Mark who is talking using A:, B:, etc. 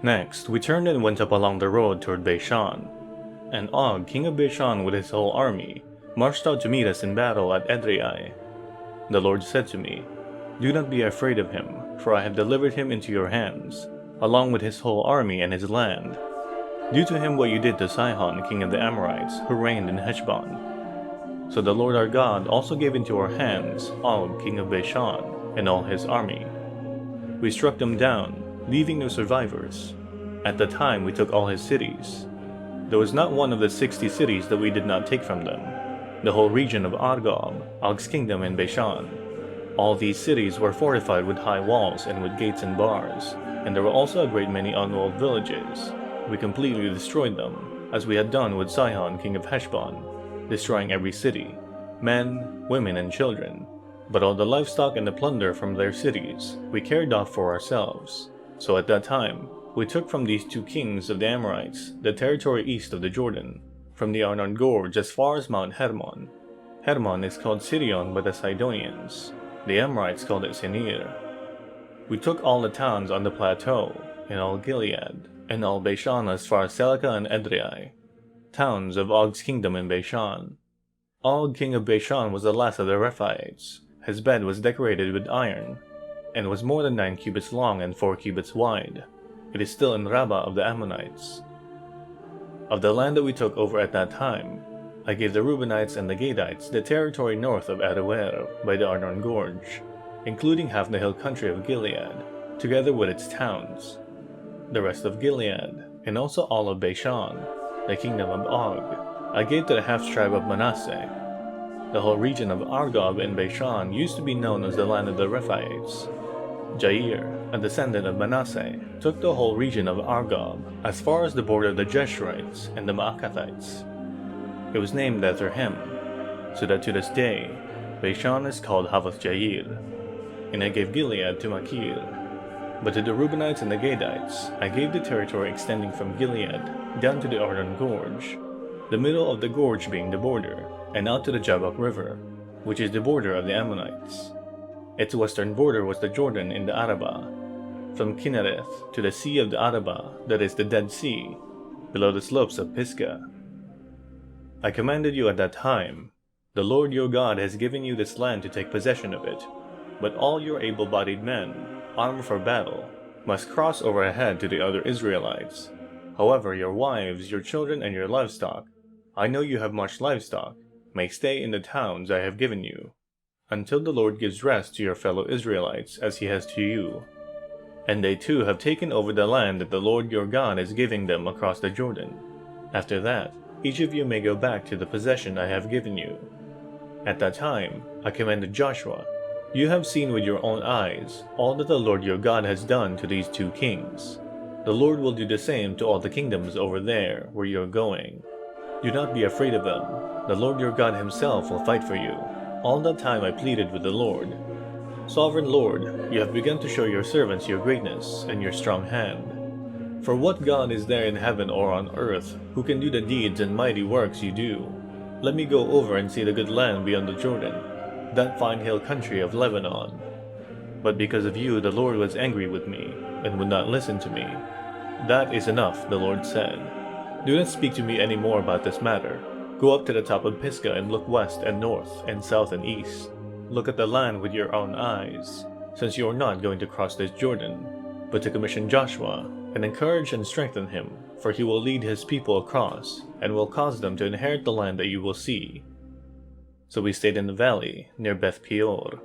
A: Next, we turned and went up along the road toward Bashan. And Og, king of Bashan with his whole army, marched out to meet us in battle at Edrei. The Lord said to me, "Do not be afraid of him, for I have delivered him into your hands, along with his whole army and his land. Do to him what you did to Sihon, king of the Amorites, who reigned in Heshbon." So the Lord our God also gave into our hands Og, king of Bashan, and all his army. We struck them down, leaving no survivors. At the time we took all his cities. There was not one of the 60 cities that we did not take from them. The whole region of Argob, Og's kingdom in Bashan. All these cities were fortified with high walls and with gates and bars, and there were also a great many unwalled villages. We completely destroyed them, as we had done with Sihon, king of Heshbon, destroying every city, men, women, and children. But all the livestock and the plunder from their cities we carried off for ourselves. So at that time, we took from these 2 kings of the Amorites the territory east of the Jordan, from the Arnon Gorge as far as Mount Hermon. Hermon is called Sihon by the Sidonians. The Amorites called it Senir. We took all the towns on the plateau, and all Gilead, and all Bashan as far as Seleka and Edrei, towns of Og's kingdom in Bashan. Og, king of Bashan, was the last of the Rephaites. His bed was decorated with iron, and was more than 9 cubits long and 4 cubits wide. It is still in Rabbah of the Ammonites. Of the land that we took over at that time, I gave the Reubenites and the Gadites the territory north of Aroer by the Arnon Gorge, including half the hill country of Gilead, together with its towns. The rest of Gilead, and also all of Bashan, the kingdom of Og, I gave to the half-tribe of Manasseh. The whole region of Argob in Bashan used to be known as the land of the Rephaites. Jair, a descendant of Manasseh, took the whole region of Argob as far as the border of the Jeshurites and the Maacathites. It was named after him, so that to this day, Bashan is called Havoth Jair. And I gave Gilead to Machir. But to the Reubenites and the Gadites, I gave the territory extending from Gilead down to the Arnon Gorge, the middle of the gorge being the border, and out to the Jabbok River, which is the border of the Ammonites. Its western border was the Jordan in the Arabah, from Kinnereth to the Sea of the Arabah, that is the Dead Sea, below the slopes of Pisgah. I commanded you at that time, "The Lord your God has given you this land to take possession of it, but all your able-bodied men, armed for battle, must cross over ahead to the other Israelites. However, your wives, your children, and your livestock, I know you have much livestock, may stay in the towns I have given you, until the Lord gives rest to your fellow Israelites as he has to you. And they too have taken over the land that the Lord your God is giving them across the Jordan. After that, each of you may go back to the possession I have given you." At that time, I commanded Joshua, "You have seen with your own eyes all that the Lord your God has done to these 2 kings. The Lord will do the same to all the kingdoms over there where you are going. Do not be afraid of them. The Lord your God himself will fight for you." All that time I pleaded with the Lord, "Sovereign Lord, you have begun to show your servants your greatness and your strong hand. For what God is there in heaven or on earth who can do the deeds and mighty works you do? Let me go over and see the good land beyond the Jordan, that fine hill country of Lebanon." But because of you the Lord was angry with me, and would not listen to me. "That is enough," the Lord said. "Do not speak to me any more about this matter. Go up to the top of Pisgah and look west and north and south and east. Look at the land with your own eyes, since you are not going to cross this Jordan, but to commission Joshua, and encourage and strengthen him, for he will lead his people across, and will cause them to inherit the land that you will see." So we stayed in the valley near Beth Peor.